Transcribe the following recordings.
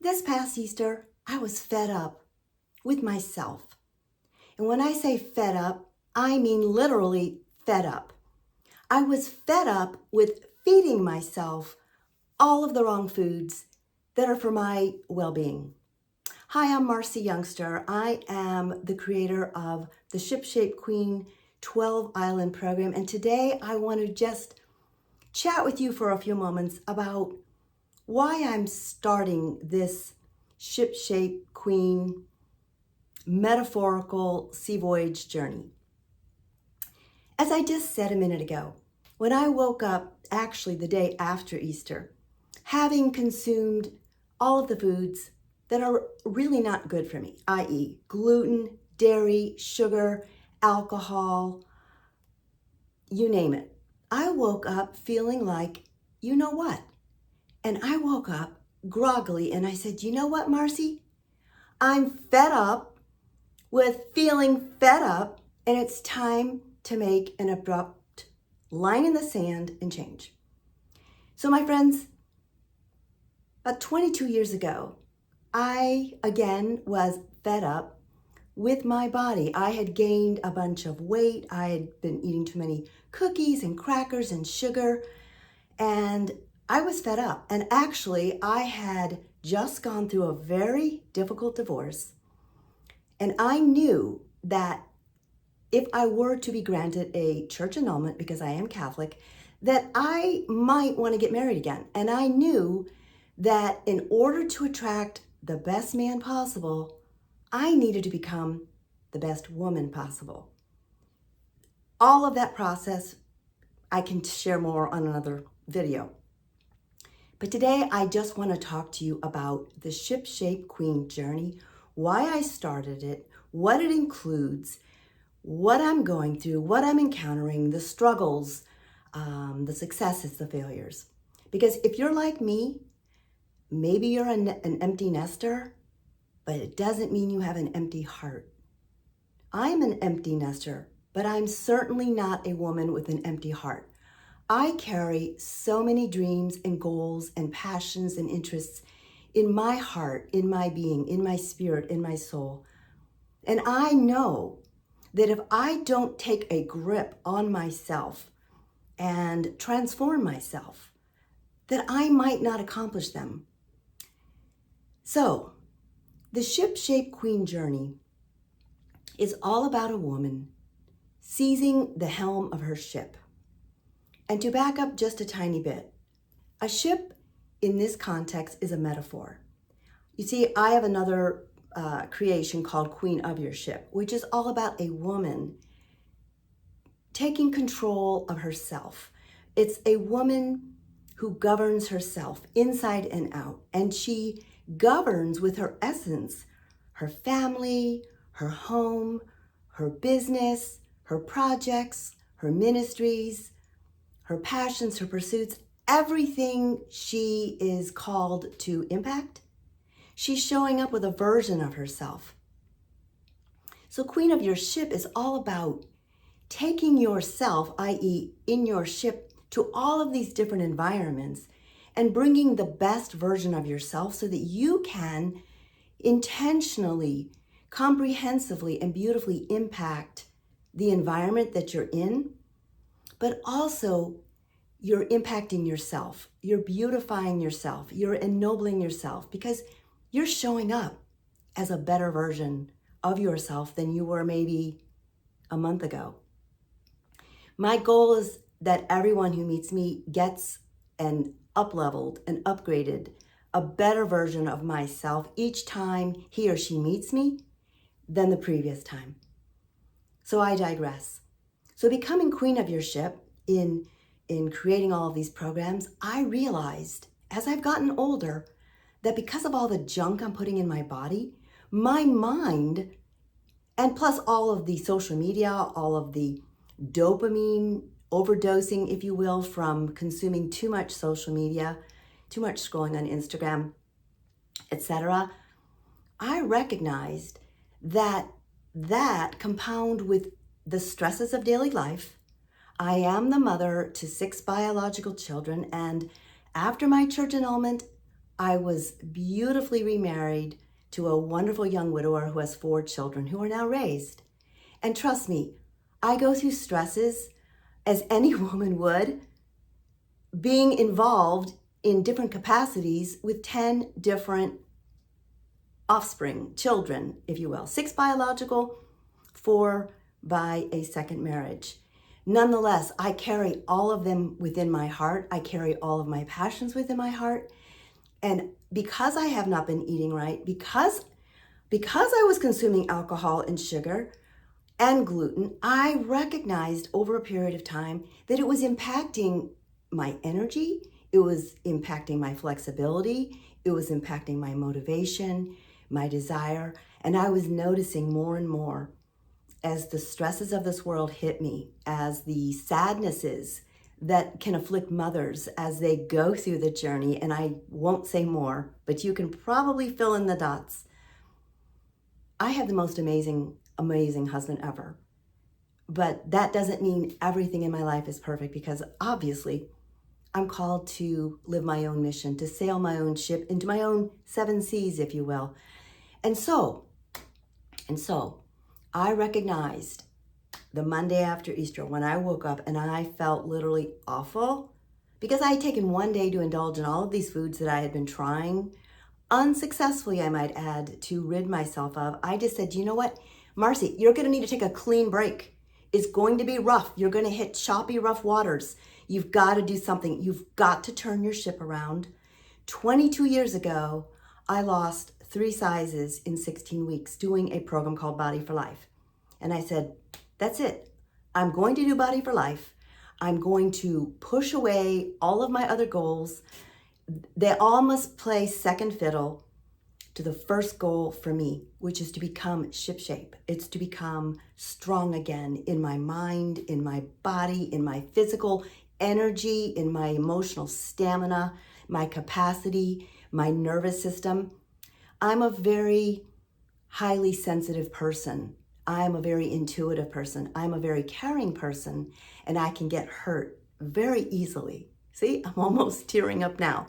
This past Easter, I was fed up with myself. And when I say fed up, I mean literally fed up. I was fed up with feeding myself all of the wrong foods that are for my well-being. Hi, I'm Marcy Youngster. I am the creator of the Shipshape Queen 12 Island program. And today I want to just chat with you for a few moments about why I'm starting this Shipshape Queen metaphorical sea voyage journey. As I just said a minute ago, when I woke up, actually the day after Easter, having consumed all of the foods that are really not good for me, i.e. gluten, dairy, sugar, alcohol, you name it. I woke up feeling like, you know what? And I woke up groggily and I said, you know what, Marcy? I'm fed up with feeling fed up, and it's time to make an abrupt line in the sand and change. So my friends, about 22 years ago, I again was fed up with my body. I had gained a bunch of weight. I had been eating too many cookies and crackers and sugar, and I was fed up. And actually, I had just gone through a very difficult divorce, and I knew that if I were to be granted a church annulment, because I am Catholic, that I might want to get married again. And I knew that in order to attract the best man possible, I needed to become the best woman possible. All of that process, I can share more on another video. But today, I just want to talk to you about the Shipshape Queen journey, why I started it, what it includes, what I'm going through, what I'm encountering, the struggles, the successes, the failures. Because if you're like me, maybe you're an empty nester, but it doesn't mean you have an empty heart. I'm an empty nester, but I'm certainly not a woman with an empty heart. I carry so many dreams and goals and passions and interests in my heart, in my being, in my spirit, in my soul. And I know that if I don't take a grip on myself and transform myself, that I might not accomplish them. So, the Shipshape Queen journey is all about a woman seizing the helm of her ship. And to back up just a tiny bit, a ship in this context is a metaphor. You see, I have another creation called Queen of Your Ship, which is all about a woman taking control of herself. It's a woman who governs herself inside and out, and she governs with her essence, her family, her home, her business, her projects, her ministries, her passions, her pursuits, everything she is called to impact. She's showing up with a version of herself. So Queen of Your Ship is all about taking yourself, i.e. in your ship, to all of these different environments and bringing the best version of yourself so that you can intentionally, comprehensively, and beautifully impact the environment that you're in, but also you're impacting yourself, you're beautifying yourself, you're ennobling yourself, because you're showing up as a better version of yourself than you were maybe a month ago. My goal is that everyone who meets me gets an up-leveled and upgraded, a better version of myself each time he or she meets me than the previous time. So I digress. So becoming Queen of Your Ship, in creating all of these programs, I realized as I've gotten older that because of all the junk I'm putting in my body, my mind, and plus all of the social media, all of the dopamine overdosing, if you will, from consuming too much social media, too much scrolling on Instagram, etc., I recognized that compound with the stresses of daily life. I am the mother to 6 biological children, and after my church annulment, I was beautifully remarried to a wonderful young widower who has 4 children who are now raised. And trust me, I go through stresses as any woman would, being involved in different capacities with 10 different offspring, children, if you will. 6 biological, 4 by a second marriage. Nonetheless, I carry all of them within my heart. I carry all of my passions within my heart. And because I have not been eating right, because I was consuming alcohol and sugar and gluten, I recognized over a period of time that it was impacting my energy, it was impacting my flexibility, it was impacting my motivation, my desire, and I was noticing more and more as the stresses of this world hit me, as the sadnesses that can afflict mothers as they go through the journey, and I won't say more, but you can probably fill in the dots. I have the most amazing husband ever. But that doesn't mean everything in my life is perfect, because obviously I'm called to live my own mission, to sail my own ship into my own 7 seas, if you will. And so I recognized the Monday after Easter when I woke up and I felt literally awful because I had taken one day to indulge in all of these foods that I had been trying unsuccessfully, I might add, to rid myself of. I just said, you know what, Marcy, you're going to need to take a clean break. It's going to be rough. You're going to hit choppy, rough waters. You've got to do something. You've got to turn your ship around. 22 years ago, I lost 3 sizes in 16 weeks doing a program called Body for Life. And I said, that's it. I'm going to do Body for Life. I'm going to push away all of my other goals. They all must play second fiddle to the first goal for me, which is to become shipshape. It's to become strong again in my mind, in my body, in my physical energy, in my emotional stamina, my capacity, my nervous system. I'm a very highly sensitive person. I'm a very intuitive person. I'm a very caring person, and I can get hurt very easily. See, I'm almost tearing up now.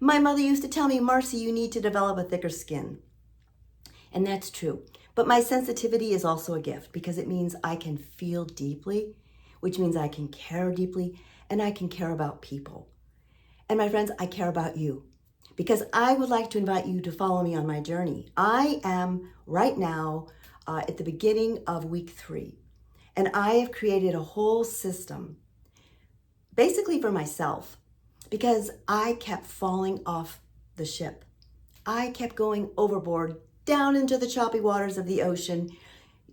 My mother used to tell me, Marcy, you need to develop a thicker skin. And that's true. But my sensitivity is also a gift because it means I can feel deeply, which means I can care deeply, and I can care about people. And my friends, I care about you because I would like to invite you to follow me on my journey. I am right now at the beginning of week 3, and I have created a whole system basically for myself because I kept falling off the ship. I kept going overboard, down into the choppy waters of the ocean,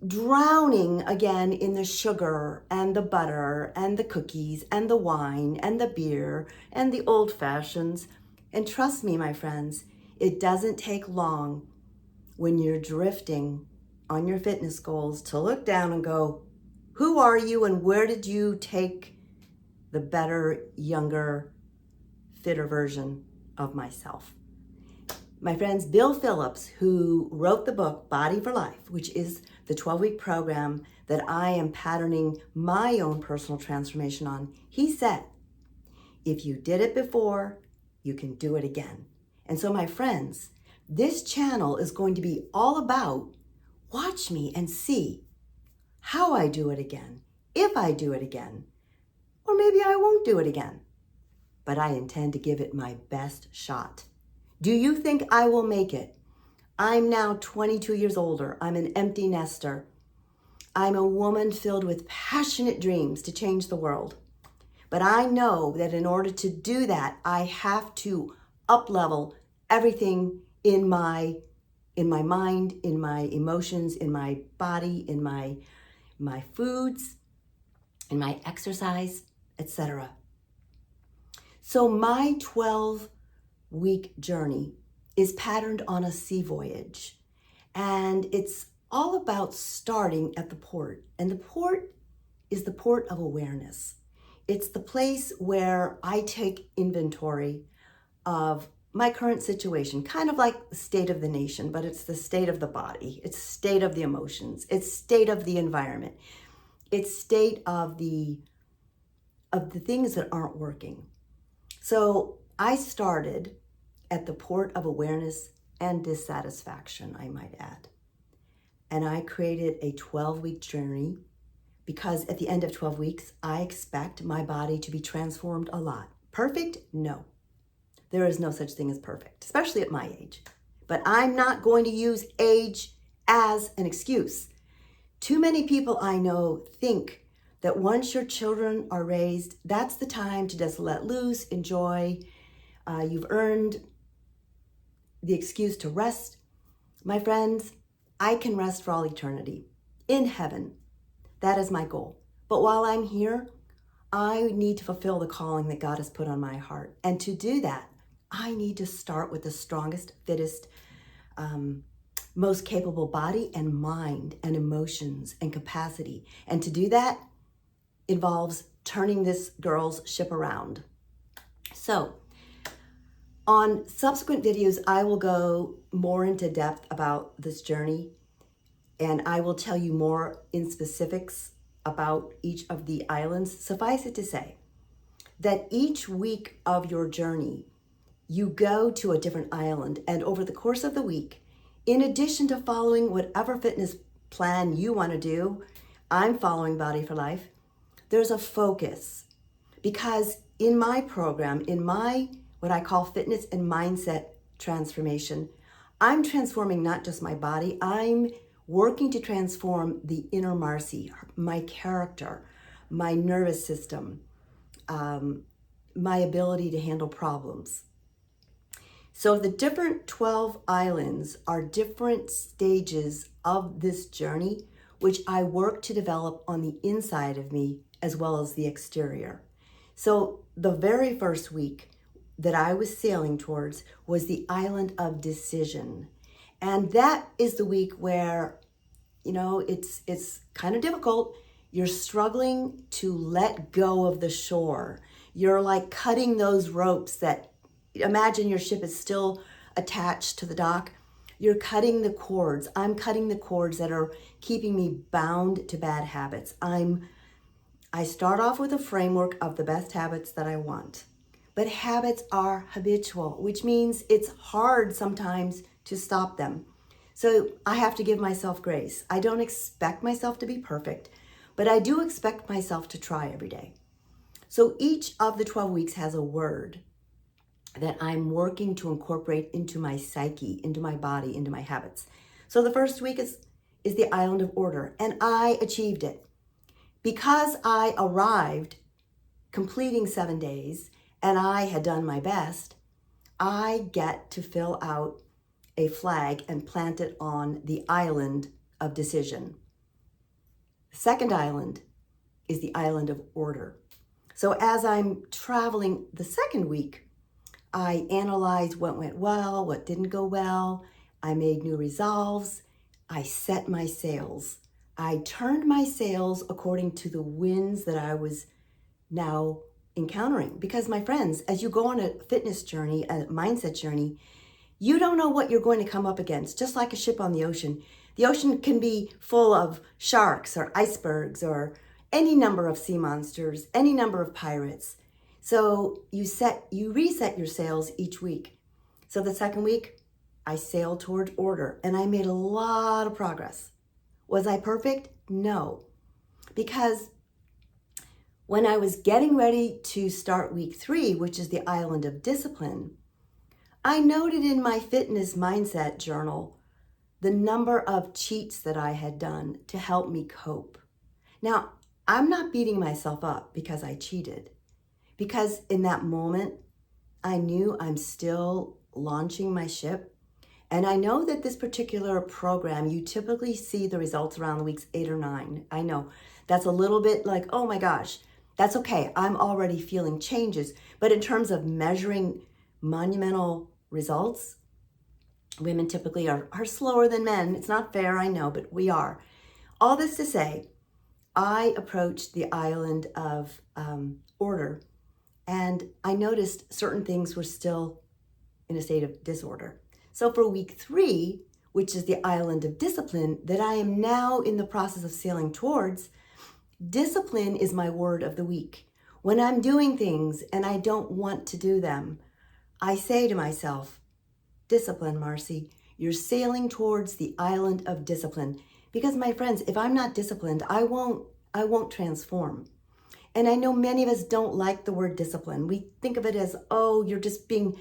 drowning again in the sugar and the butter and the cookies and the wine and the beer and the old fashions. And trust me, my friends, it doesn't take long when you're drifting on your fitness goals to look down and go, who are you and where did you take the better, younger, fitter version of myself? My friends, Bill Phillips, who wrote the book Body for Life, which is the 12-week program that I am patterning my own personal transformation on, he said, if you did it before, you can do it again. And so, my friends, this channel is going to be all about watch me and see how I do it again, if I do it again, or maybe I won't do it again, but I intend to give it my best shot. Do you think I will make it? I'm now 22 years older. I'm an empty nester. I'm a woman filled with passionate dreams to change the world. But I know that in order to do that, I have to up-level everything in my mind, in my emotions, in my body, in my foods, in my exercise, etc. So my 12-week journey is patterned on a sea voyage, and it's all about starting at the port. And the port is the port of awareness. It's the place where I take inventory of my current situation, kind of like the state of the nation, but it's the state of the body, it's state of the emotions, it's state of the environment, it's state of the things that aren't working. So I started at the port of awareness and dissatisfaction, I might add. And I created a 12-week journey because at the end of 12 weeks, I expect my body to be transformed a lot. Perfect? No. There is no such thing as perfect, especially at my age. But I'm not going to use age as an excuse. Too many people I know think that once your children are raised, that's the time to just let loose, enjoy. You've earned the excuse to rest. My friends, I can rest for all eternity in heaven. That is my goal. But while I'm here, I need to fulfill the calling that God has put on my heart. And to do that, I need to start with the strongest, fittest, most capable body and mind and emotions and capacity. And to do that involves turning this girl's ship around. So on subsequent videos, I will go more into depth about this journey, and I will tell you more in specifics about each of the islands. Suffice it to say that each week of your journey, you go to a different island, and over the course of the week, in addition to following whatever fitness plan you want to do, I'm following Body for Life, there's a focus. Because in my program, in my what I call fitness and mindset transformation, I'm transforming not just my body, I'm working to transform the inner Marcy, my character, my nervous system, my ability to handle problems. So the different 12 islands are different stages of this journey, which I work to develop on the inside of me as well as the exterior. So the very first week that I was sailing towards was the island of decision. And that is the week where, it's kind of difficult. You're struggling to let go of the shore. You're like cutting those ropes that, imagine your ship is still attached to the dock. You're cutting the cords. I'm cutting the cords that are keeping me bound to bad habits. I start off with a framework of the best habits that I want. But habits are habitual, which means it's hard sometimes to stop them. So I have to give myself grace. I don't expect myself to be perfect, but I do expect myself to try every day. So each of the 12 weeks has a word that I'm working to incorporate into my psyche, into my body, into my habits. So the first week is the island of order, and I achieved it. Because I arrived completing 7 days and I had done my best, I get to fill out a flag and plant it on the island of decision. The second island is the island of order. So as I'm traveling the second week, I analyzed what went well, what didn't go well. I made new resolves. I set my sails. I turned my sails according to the winds that I was now encountering. Because my friends, as you go on a fitness journey, a mindset journey, you don't know what you're going to come up against. Just like a ship on the ocean. The ocean can be full of sharks or icebergs or any number of sea monsters, any number of pirates. So you reset your sails each week. So the second week, I sailed toward order and I made a lot of progress. Was I perfect? No. Because when I was getting ready to start week 3, which is the island of discipline, I noted in my fitness mindset journal the number of cheats that I had done to help me cope. Now, I'm not beating myself up because I cheated, because in that moment, I knew I'm still launching my ship. And I know that this particular program, you typically see the results around weeks 8 or 9. I know that's a little bit like, oh my gosh, that's okay. I'm already feeling changes. But in terms of measuring monumental results, women typically are slower than men. It's not fair, I know, but we are. All this to say, I approached the island of order, and I noticed certain things were still in a state of disorder. So for week 3, which is the island of discipline that I am now in the process of sailing towards, discipline is my word of the week. When I'm doing things and I don't want to do them, I say to myself, discipline, Marcy. You're sailing towards the island of discipline. Because my friends, if I'm not disciplined, I won't transform. And I know many of us don't like the word discipline. We think of it as, oh, you're just being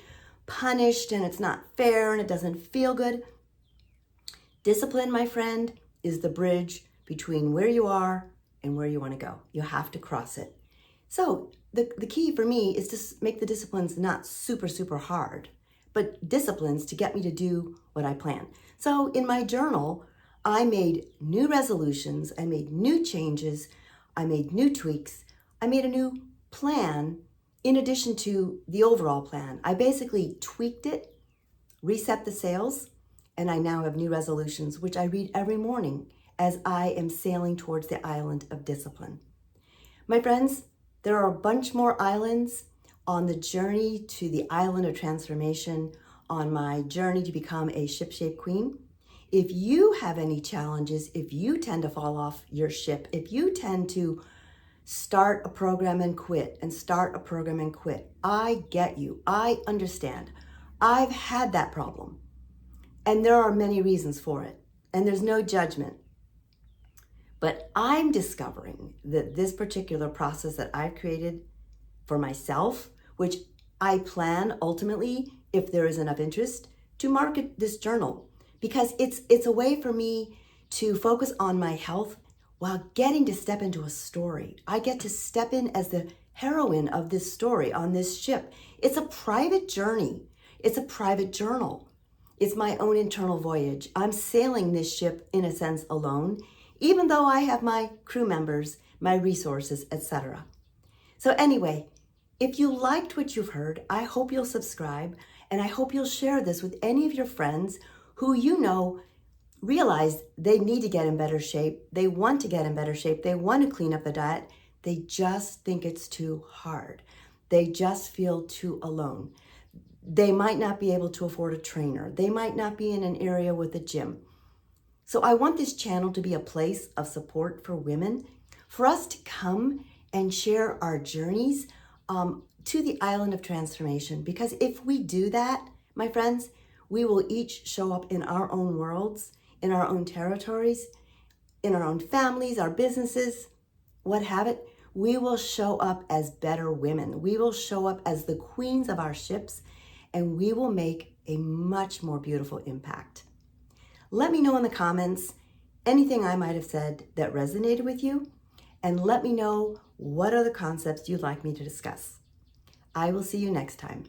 punished and it's not fair and it doesn't feel good. Discipline, my friend, is the bridge between where you are and where you want to go. You have to cross it. So the key for me is to make the disciplines not super, super hard, but disciplines to get me to do what I plan. So in my journal, I made new resolutions, I made new changes, I made new tweaks, I made a new plan in addition to the overall plan. I basically tweaked it, reset the sails, and I now have new resolutions, which I read every morning as I am sailing towards the island of discipline. My friends, there are a bunch more islands on the journey to the island of transformation, on my journey to become a Shipshape Queen. If you have any challenges, if you tend to fall off your ship, if you tend to start a program and quit and start a program and quit, I get you. I understand. I've had that problem. And there are many reasons for it. And there's no judgment. But I'm discovering that this particular process that I've created for myself, which I plan ultimately, if there is enough interest, to market this journal, because it's a way for me to focus on my health while getting to step into a story. I get to step in as the heroine of this story on this ship. It's a private journey. It's a private journal. It's my own internal voyage. I'm sailing this ship in a sense alone, even though I have my crew members, my resources, etc. So anyway, if you liked what you've heard, I hope you'll subscribe, and I hope you'll share this with any of your friends who you know realize they need to get in better shape. They want to get in better shape. They want to clean up the diet. They just think it's too hard. They just feel too alone. They might not be able to afford a trainer. They might not be in an area with a gym. So I want this channel to be a place of support for women, for us to come and share our journeys to the island of transformation. Because if we do that, my friends, we will each show up in our own worlds, in our own territories, in our own families, our businesses, what have it. We will show up as better women. We will show up as the queens of our ships, and we will make a much more beautiful impact. Let me know in the comments anything I might have said that resonated with you, and let me know what other concepts you'd like me to discuss. I will see you next time.